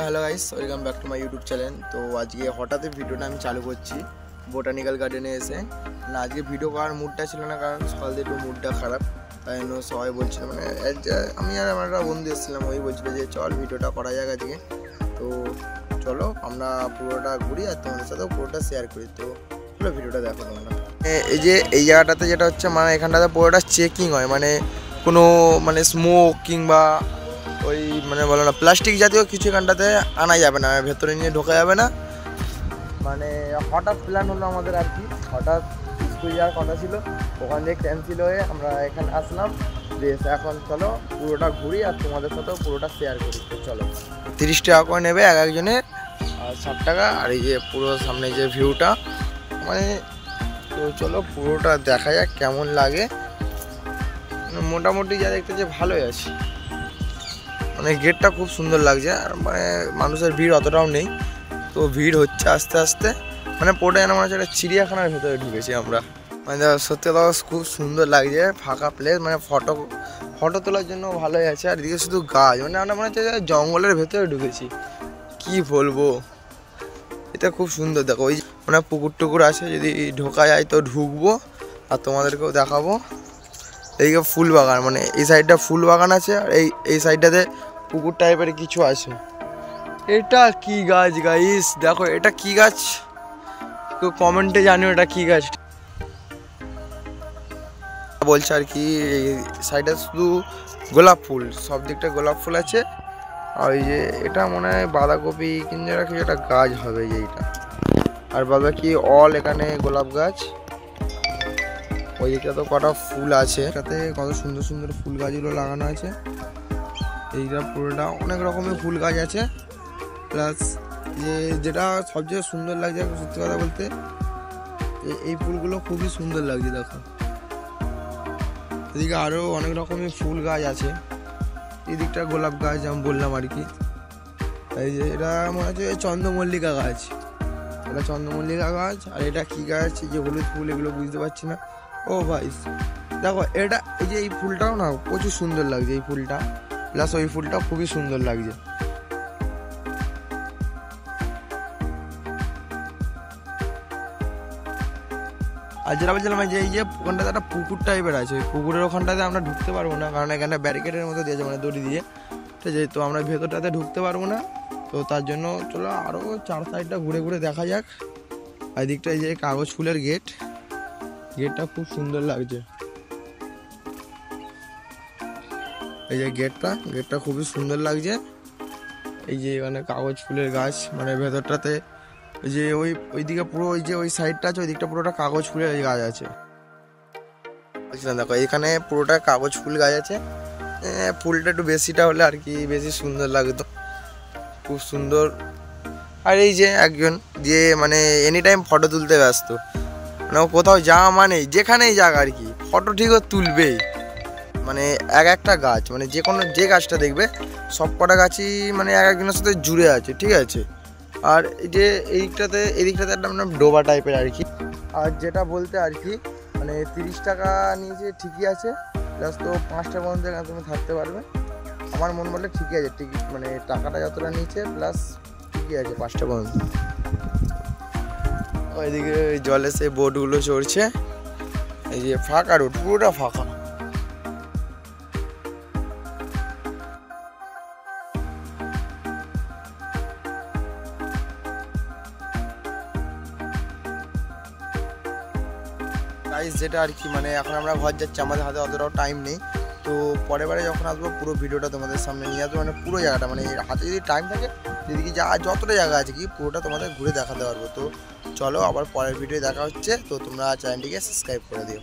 Hello guys, welcome back to my YouTube channel. তো আজকে হঠাৎ ভিডিওটা আমি চালু করছি বোটানিক্যাল গার্ডেনে এসে। না, আজকে ভিডিও করার মুডটা ছিল না, কারণ সকাল দিয়ে একটু মুডটা খারাপ। তাই জন্য সবাই বলছিল, মানে আমি আর আমার একটা বন্ধু এসেছিলাম, ওই বলছিল যে চল ভিডিওটা করা যাক আজকে। তো চলো আমরা পুরোটা ঘুরি আর তোমাদের সাথেও পুরোটা শেয়ার করি। তো চলো ভিডিওটা দেখো তোমরা। এই যে এই জায়গাটাতে যেটা হচ্ছে, মানে এখানটাতে পুরোটা চেকিং হয়, মানে কোনো মানে স্মোক কিংবা ওই মানে বলো না প্লাস্টিক জাতীয় কিছু এখানটাতে আনা যাবে না, ভেতরে নিয়ে ঢোকা যাবে না। মানে হঠাৎ প্ল্যান হলো আমাদের আর কি, হঠাৎ স্কুল যাওয়ার কথা ছিল, ওখান থেকে ক্যান্সেল হয়ে আমরা এখানে আসলাম। বেশ, এখন চলো পুরোটা ঘুরি আর তোমাদের সাথেও পুরোটা শেয়ার করি। তো চলো, 30 টাকা করে নেবে এক একজনের, আর 60 টাকা। আর এই যে পুরো সামনে যে ভিউটা, মানে তো চলো পুরোটা দেখা যাক কেমন লাগে। মোটামুটি যা দেখতে যে ভালোই আছে, মানে গেটটা খুব সুন্দর লাগছে। আর মানে মানুষের ভিড় অতটাও নেই, তো ভিড় হচ্ছে আস্তে আস্তে, মানে পড়ে যেন মনে হচ্ছে একটা চিড়িয়াখানার ভেতরে ঢুকেছি আমরা। মানে সত্যি কথা খুব সুন্দর লাগছে, ফাঁকা প্লেস, মানে ফটো তোলার জন্য ভালোই আছে। আর এদিকে শুধু গাছ, মানে আমরা মনে হচ্ছে জঙ্গলের ভেতরে ঢুকেছি, কি বলবো। এটা খুব সুন্দর, দেখো ওই মানে পুকুর টুকুর আছে, যদি ঢোকা যায় তো ঢুকবো আর তোমাদেরকেও দেখাবো। এইদিকে ফুল বাগান, মানে এই সাইডটা ফুল বাগান আছে, আর এই সাইডটাতে পুকুর টাইপের কিছু আছে। এটা কি গাছ গাইস, দেখো এটা কি গাছ, কেউ কমেন্টে জানিও এটা কি গাছ। বলছে আর কি এই সাইডে শুধু গোলাপ ফুল, সব দিকটা গোলাপ ফুল আছে। আর ওই যে এটা মনে হয় বাঁধাকপি কিংবা কিছু একটা গাছ হবে এইটা, আর বাবা কি অল এখানে গোলাপ গাছ। ওই দিকটা তো কটা ফুল আছে, এটাতে কত সুন্দর সুন্দর ফুল গাছগুলো লাগানো আছে। এইটা পুরোটা অনেক রকমের ফুল গাছ আছে। প্লাস যেটা সবচেয়ে সুন্দর লাগছে সত্যি কথা বলতে, এই ফুলগুলো খুবই সুন্দর লাগছে। দেখো এদিকে আরও অনেক রকমের ফুল গাছ আছে, এই দিকটা গোলাপ গাছ আমি বললাম আর কি। এই যে এটা মনে হচ্ছে চন্দ্রমল্লিকা গাছ, এটা চন্দ্রমল্লিকা গাছ। আর এটা কি গাছ, যে হলুদ ফুল, এগুলো বুঝতে পারছি না। ও ভাই দেখো এটা, এই যে এই ফুলটাও না প্রচুর সুন্দর লাগছে, এই ফুলটা প্লাস ওই ফুলটা খুবই সুন্দর লাগছে। আর যেটা বলছিলাম যে এই যে ওখানটাতে একটা পুকুর টাইপের আছে, পুকুরের ওখানটাতে আমরা ঢুকতে পারবো না, কারণ এখানে ব্যারিকেডের মতো দিয়েছে, মানে দড়ি দিয়ে, ঠিক আছে। তো আমরা ভেতরটাতে ঢুকতে পারবো না, তো তার জন্য চলো আরও চার সাইডটা ঘুরে ঘুরে দেখা যাক। আর দিকটা এই যে কাগজ ফুলের গেট, গেটটা খুব সুন্দর লাগছে। এই যে গেটটা খুবই সুন্দর লাগছে। এই যে এখানে কাগজ ফুলের গাছ, মানে ভেতরটাতে যে ওইদিকে পুরো ওই যে ওই সাইডটা আছে, ওই দিকটা পুরোটা কাগজ ফুলের গাছ আছে। দেখো এখানে পুরোটা কাগজ ফুল গাছ আছে, ফুলটা একটু বেশিটা হলে আর কি বেশি সুন্দর লাগতো, খুব সুন্দর। আর এই যে একজন যে মানে এনি টাইম ফটো তুলতে ব্যস্ত, মানে কোথাও যাওয়া মানে যেখানেই যাক আর কি ফটো ঠিকও তুলবেই। মানে একটা গাছ, মানে যে গাছটা দেখবে সব কটা গাছই মানে একজনের সাথে জুড়ে আছে, ঠিক আছে। আর এই যে এদিকটাতে একটা মানে ডোবা টাইপের আর কি। আর যেটা বলতে আর কি, মানে 30 টাকা নিয়েছে, ঠিকই আছে। প্লাস তো 5 টাকা পর্যন্ত এখানে তুমি থাকতে পারবে। আমার মন বললে ঠিকই আছে, টিকিট মানে টাকাটা যতটা নিয়েছে প্লাস ঠিকই আছে 5 টাকা পর্যন্ত। ওইদিকে জলে সেই বোটগুলো চড়ছে, এই যে ফাঁকা রোড, পুরোটা ফাঁকা। যেটা আর কি, মানে এখন আমরা ঘর যাচ্ছি, আমাদের হাতে অতটাও টাইম নেই। তো পরের বারে যখন আসবো পুরো ভিডিওটা তোমাদের সামনে নিয়ে আসবো, মানে পুরো জায়গাটা, মানে হাতে যদি টাইম থাকে যেদিকে যতটা জায়গা আছে কি পুরোটা তোমাদের ঘুরে দেখাতে পারবো। তো চলো আবার পরের ভিডিও দেখা হচ্ছে, তো তোমরা চ্যানেলটিকে সাবস্ক্রাইব করে দিও।